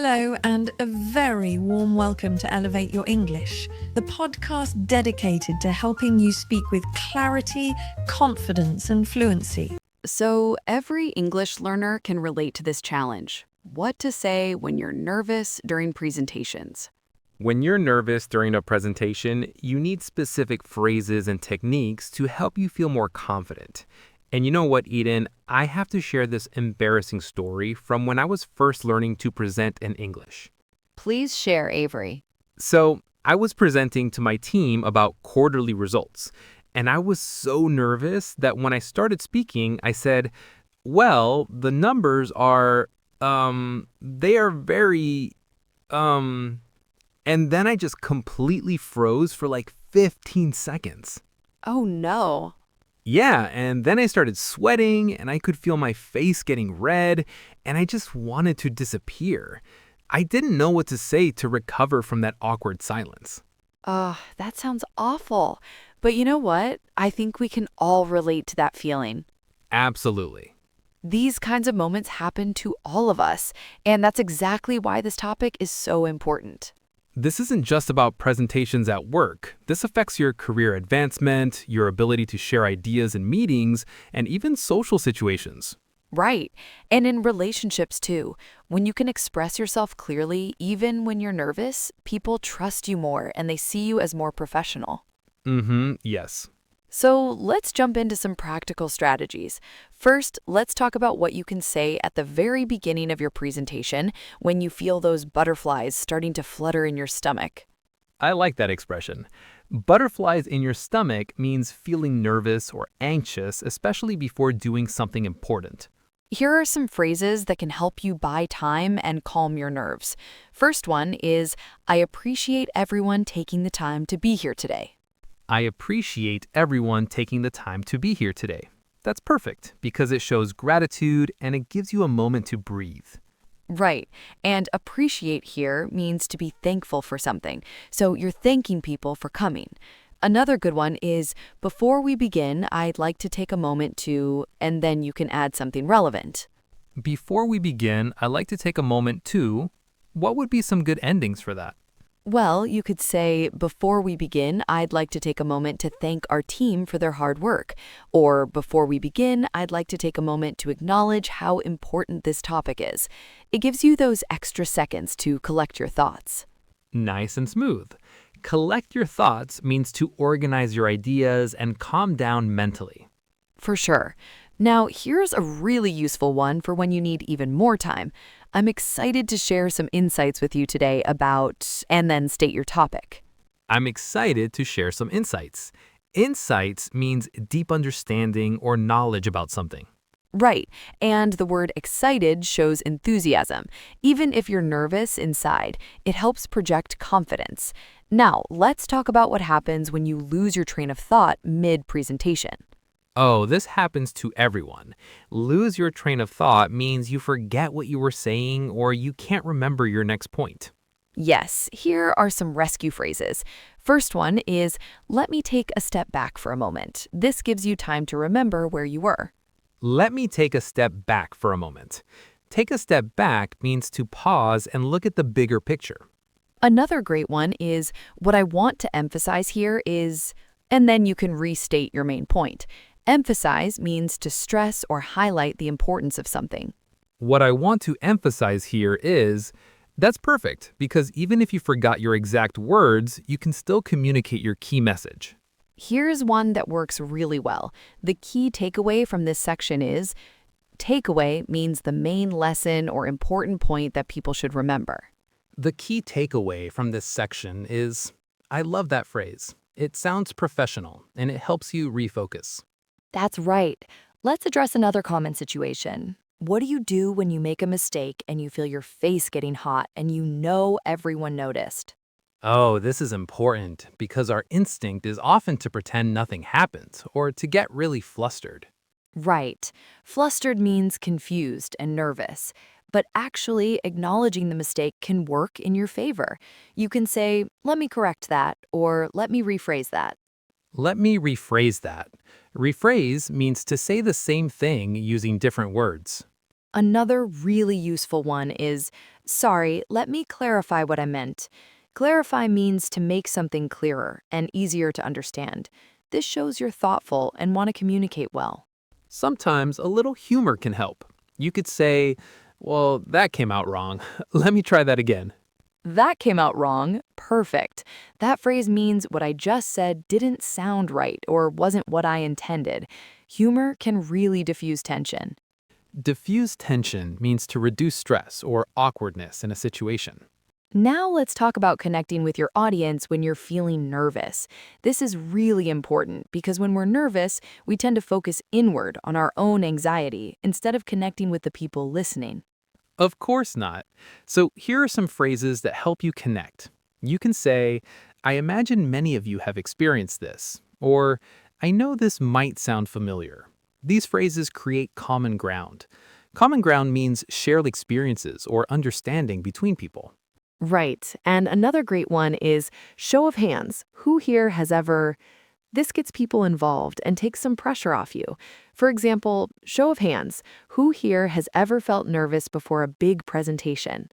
Hello, and a very warm welcome to Elevate Your English, the podcast dedicated to helping you speak with clarity, confidence, and fluency. So, every English learner can relate to this challenge. What to say when you're nervous during presentations. When you're nervous during a presentation, you need specific phrases and techniques to help you feel more confident. And you know what, Eden? I have to share this embarrassing story from when I was first learning to present in English. Please share, Avery. So, I was presenting to my team about quarterly results, and I was so nervous that when I started speaking, I said, well, the numbers are, they are very, and then I just completely froze for like 15 seconds. Oh no. Yeah, and then I started sweating, and I could feel my face getting red, and I just wanted to disappear. I didn't know what to say to recover from that awkward silence. That sounds awful. But you know what? I think we can all relate to that feeling. Absolutely. These kinds of moments happen to all of us, and that's exactly why this topic is so important. This isn't just about presentations at work. This affects your career advancement, your ability to share ideas in meetings, and even social situations. Right. And in relationships too. When you can express yourself clearly, even when you're nervous, people trust you more and they see you as more professional. Yes. So let's jump into some practical strategies. First, let's talk about what you can say at the very beginning of your presentation when you feel those butterflies starting to flutter in your stomach. I like that expression. Butterflies in your stomach means feeling nervous or anxious, especially before doing something important. Here are some phrases that can help you buy time and calm your nerves. First one is, I appreciate everyone taking the time to be here today. I appreciate everyone taking the time to be here today. That's perfect because it shows gratitude and it gives you a moment to breathe. Right. And appreciate here means to be thankful for something. So you're thanking people for coming. Another good one is, before we begin, I'd like to take a moment to, and then you can add something relevant. Before we begin, I'd like to take a moment to, what would be some good endings for that? Well, you could say, before we begin, I'd like to take a moment to thank our team for their hard work. Or, before we begin, I'd like to take a moment to acknowledge how important this topic is. It gives you those extra seconds to collect your thoughts. Nice and smooth. Collect your thoughts means to organize your ideas and calm down mentally. For sure. Now, here's a really useful one for when you need even more time. I'm excited to share some insights with you today about, and then state your topic. I'm excited to share some insights. Insights means deep understanding or knowledge about something. Right, and the word excited shows enthusiasm. Even if you're nervous inside, it helps project confidence. Now, let's talk about what happens when you lose your train of thought mid-presentation. Oh, this happens to everyone. Lose your train of thought means you forget what you were saying or you can't remember your next point. Yes, here are some rescue phrases. First one is, let me take a step back for a moment. This gives you time to remember where you were. Let me take a step back for a moment. Take a step back means to pause and look at the bigger picture. Another great one is, what I want to emphasize here is, and then you can restate your main point. Emphasize means to stress or highlight the importance of something. What I want to emphasize here is, that's perfect because even if you forgot your exact words, you can still communicate your key message. Here's one that works really well. The key takeaway from this section is, takeaway means the main lesson or important point that people should remember. The key takeaway from this section is, I love that phrase. It sounds professional and it helps you refocus. That's right. Let's address another common situation. What do you do when you make a mistake and you feel your face getting hot and you know everyone noticed? Oh, this is important because our instinct is often to pretend nothing happened or to get really flustered. Right. Flustered means confused and nervous. But actually, acknowledging the mistake can work in your favor. You can say, let me correct that, or let me rephrase that. Let me rephrase that. Rephrase means to say the same thing using different words. Another really useful one is, sorry, let me clarify what I meant. Clarify means to make something clearer and easier to understand. This shows you're thoughtful and want to communicate well. Sometimes a little humor can help. You could say, well, that came out wrong. Let me try that again. That came out wrong. Perfect. That phrase means what I just said didn't sound right or wasn't what I intended. Humor can really diffuse tension. Diffuse tension means to reduce stress or awkwardness in a situation. Now let's talk about connecting with your audience when you're feeling nervous. This is really important because when we're nervous, we tend to focus inward on our own anxiety instead of connecting with the people listening. Of course not. So here are some phrases that help you connect. You can say, I imagine many of you have experienced this, or I know this might sound familiar. These phrases create common ground. Common ground means shared experiences or understanding between people. Right. And another great one is show of hands. Who here has ever... This gets people involved and takes some pressure off you. For example, show of hands. Who here has ever felt nervous before a big presentation?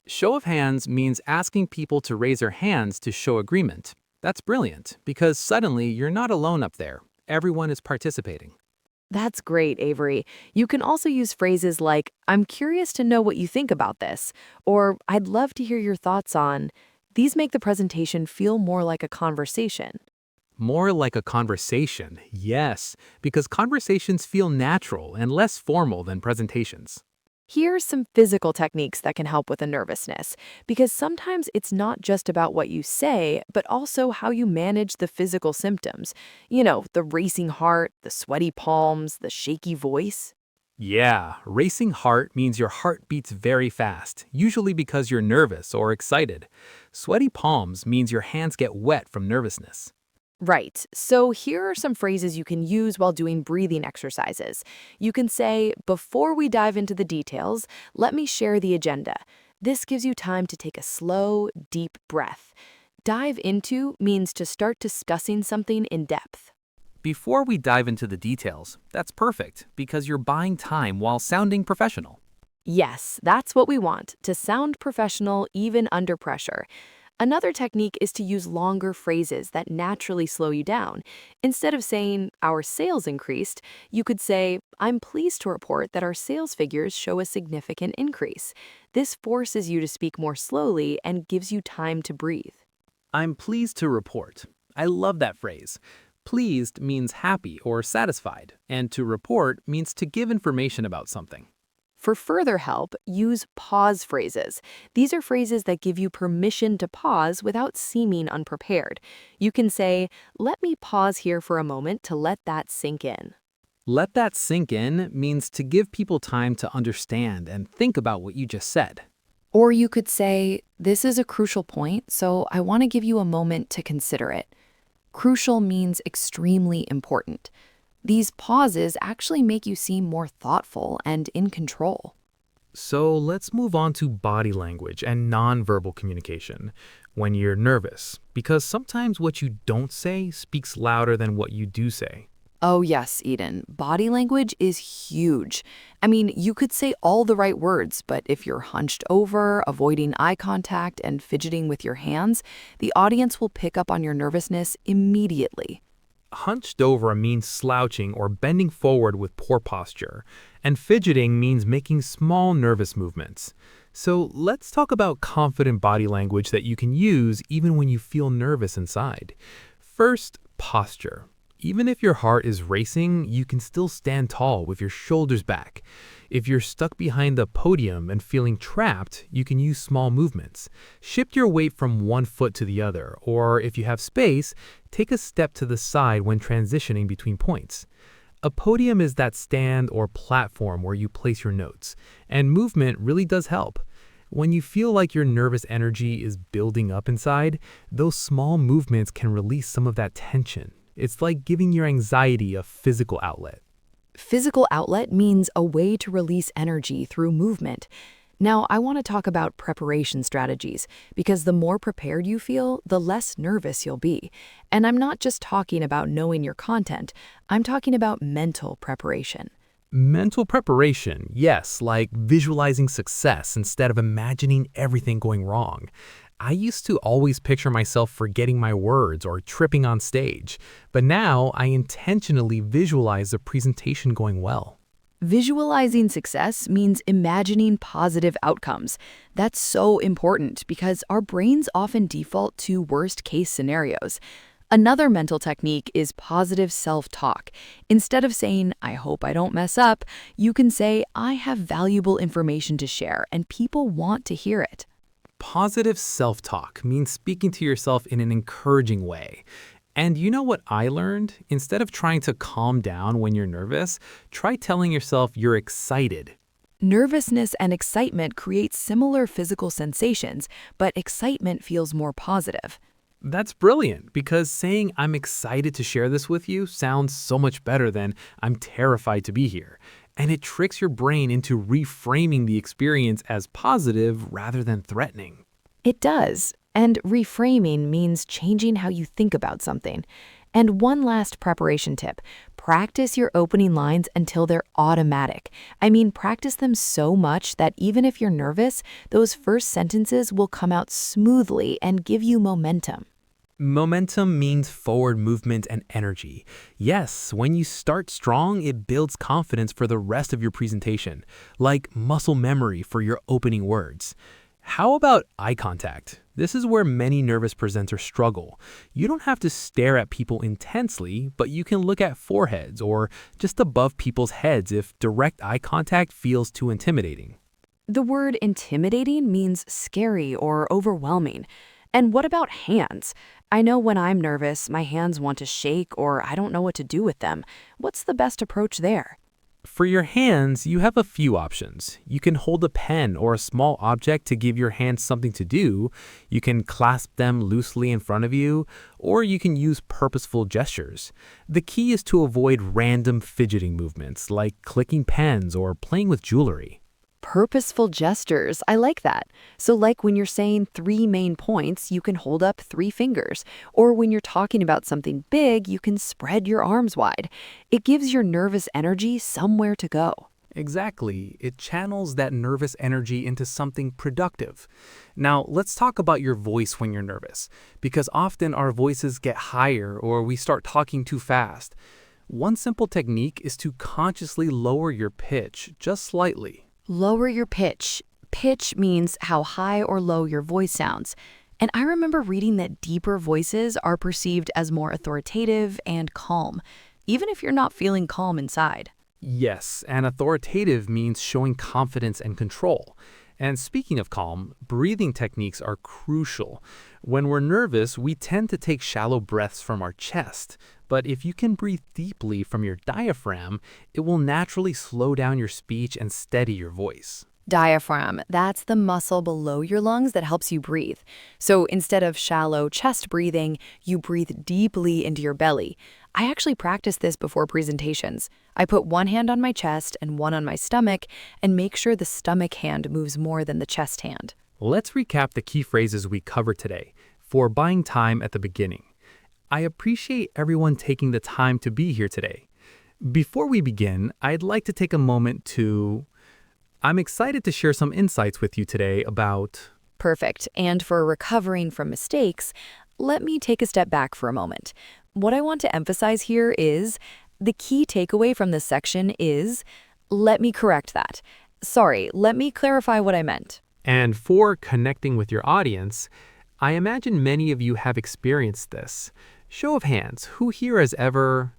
Show of hands means asking people to raise their hands to show agreement. That's brilliant, because suddenly you're not alone up there. Everyone is participating. That's great, Avery. You can also use phrases like, I'm curious to know what you think about this, or I'd love to hear your thoughts on. These make the presentation feel more like a conversation. More like a conversation, yes, because conversations feel natural and less formal than presentations. Here's some physical techniques that can help with the nervousness, because sometimes it's not just about what you say, but also how you manage the physical symptoms. You know, the racing heart, the sweaty palms, the shaky voice. Yeah, racing heart means your heart beats very fast, usually because you're nervous or excited. Sweaty palms means your hands get wet from nervousness. Right. So here are some phrases you can use while doing breathing exercises. You can say, before we dive into the details, let me share the agenda. This gives you time to take a slow, deep breath. Dive into means to start discussing something in depth. Before we dive into the details, that's perfect, because you're buying time while sounding professional. Yes, that's what we want, to sound professional even under pressure. Another technique is to use longer phrases that naturally slow you down. Instead of saying, our sales increased, you could say, I'm pleased to report that our sales figures show a significant increase. This forces you to speak more slowly and gives you time to breathe. I'm pleased to report. I love that phrase. Pleased means happy or satisfied, and to report means to give information about something. For further help, use pause phrases. These are phrases that give you permission to pause without seeming unprepared. You can say, let me pause here for a moment to let that sink in. Let that sink in means to give people time to understand and think about what you just said. Or you could say, this is a crucial point, so I want to give you a moment to consider it. Crucial means extremely important. These pauses actually make you seem more thoughtful and in control. So let's move on to body language and nonverbal communication when you're nervous, because sometimes what you don't say speaks louder than what you do say. Oh yes, Eden, body language is huge. I mean, you could say all the right words, but if you're hunched over, avoiding eye contact, and fidgeting with your hands, the audience will pick up on your nervousness immediately. Hunched over means slouching or bending forward with poor posture, and fidgeting means making small nervous movements. So let's talk about confident body language that you can use even when you feel nervous inside. First, posture. Even if your heart is racing, you can still stand tall with your shoulders back. If you're stuck behind the podium and feeling trapped, you can use small movements. Shift your weight from one foot to the other, or if you have space, take a step to the side when transitioning between points. A podium is that stand or platform where you place your notes, and movement really does help. When you feel like your nervous energy is building up inside, those small movements can release some of that tension. It's like giving your anxiety a physical outlet. Physical outlet means a way to release energy through movement. Now, I want to talk about preparation strategies, because the more prepared you feel, the less nervous you'll be. And I'm not just talking about knowing your content, I'm talking about mental preparation. Mental preparation, yes, like visualizing success instead of imagining everything going wrong. I used to always picture myself forgetting my words or tripping on stage, but now I intentionally visualize the presentation going well. Visualizing success means imagining positive outcomes. That's so important because our brains often default to worst-case scenarios. Another mental technique is positive self-talk. Instead of saying, I hope I don't mess up, you can say, I have valuable information to share and people want to hear it. Positive self-talk means speaking to yourself in an encouraging way. And you know what I learned? Instead of trying to calm down when you're nervous, try telling yourself you're excited. Nervousness and excitement create similar physical sensations, but excitement feels more positive. That's brilliant because saying I'm excited to share this with you sounds so much better than I'm terrified to be here. And it tricks your brain into reframing the experience as positive rather than threatening. It does. And reframing means changing how you think about something. And one last preparation tip. Practice your opening lines until they're automatic. I mean, practice them so much that even if you're nervous, those first sentences will come out smoothly and give you momentum. Momentum means forward movement and energy. Yes, when you start strong, it builds confidence for the rest of your presentation, like muscle memory for your opening words. How about eye contact? This is where many nervous presenters struggle. You don't have to stare at people intensely, but you can look at foreheads or just above people's heads if direct eye contact feels too intimidating. The word intimidating means scary or overwhelming. And what about hands? I know when I'm nervous, my hands want to shake or I don't know what to do with them. What's the best approach there? For your hands, you have a few options. You can hold a pen or a small object to give your hands something to do. You can clasp them loosely in front of you, or you can use purposeful gestures. The key is to avoid random fidgeting movements like clicking pens or playing with jewelry. Purposeful gestures. I like that. So like when you're saying 3 main points, you can hold up 3 fingers. Or when you're talking about something big, you can spread your arms wide. It gives your nervous energy somewhere to go. Exactly. It channels that nervous energy into something productive. Now, let's talk about your voice when you're nervous, because often our voices get higher or we start talking too fast. One simple technique is to consciously lower your pitch just slightly. Lower your pitch. Pitch means how high or low your voice sounds. And I remember reading that deeper voices are perceived as more authoritative and calm, even if you're not feeling calm inside. Yes, and authoritative means showing confidence and control. And speaking of calm, breathing techniques are crucial. When we're nervous, we tend to take shallow breaths from our chest. But if you can breathe deeply from your diaphragm, it will naturally slow down your speech and steady your voice. Diaphragm, that's the muscle below your lungs that helps you breathe. So instead of shallow chest breathing, you breathe deeply into your belly. I actually practice this before presentations. I put one hand on my chest and one on my stomach and make sure the stomach hand moves more than the chest hand. Let's recap the key phrases we covered today for buying time at the beginning. I appreciate everyone taking the time to be here today. Before we begin, I'd like to take a moment to... I'm excited to share some insights with you today about... Perfect. And for recovering from mistakes, let me take a step back for a moment. What I want to emphasize here is the key takeaway from this section is, let me correct that. Sorry, let me clarify what I meant. And for connecting with your audience, I imagine many of you have experienced this. Show of hands, who here has ever...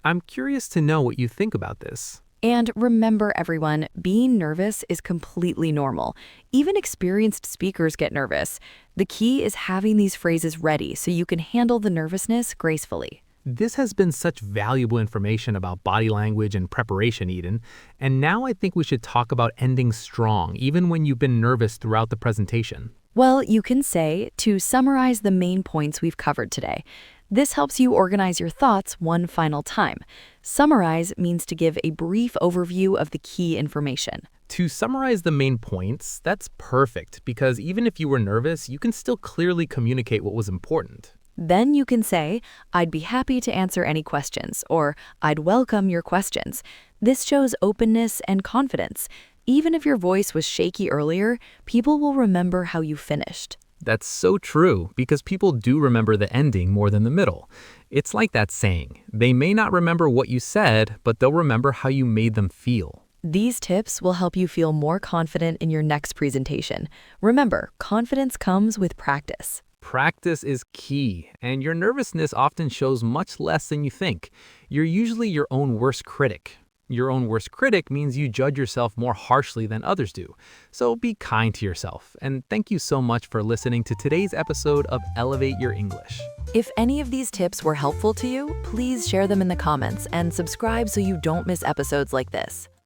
I'm curious to know what you think about this. And remember, everyone, being nervous is completely normal. Even experienced speakers get nervous. The key is having these phrases ready so you can handle the nervousness gracefully. This has been such valuable information about body language and preparation, Eden. And now I think we should talk about ending strong, even when you've been nervous throughout the presentation. Well, you can say, to summarize the main points we've covered today. This helps you organize your thoughts one final time. Summarize means to give a brief overview of the key information. To summarize the main points, that's perfect because even if you were nervous, you can still clearly communicate what was important. Then you can say, I'd be happy to answer any questions, or I'd welcome your questions. This shows openness and confidence. Even if your voice was shaky earlier, people will remember how you finished. That's so true, because people do remember the ending more than the middle. It's like that saying, they may not remember what you said, but they'll remember how you made them feel. These tips will help you feel more confident in your next presentation. Remember, confidence comes with practice. Practice is key, and your nervousness often shows much less than you think. You're usually your own worst critic. Your own worst critic means you judge yourself more harshly than others do. So be kind to yourself. And thank you so much for listening to today's episode of Elevate Your English. If any of these tips were helpful to you, please share them in the comments and subscribe so you don't miss episodes like this.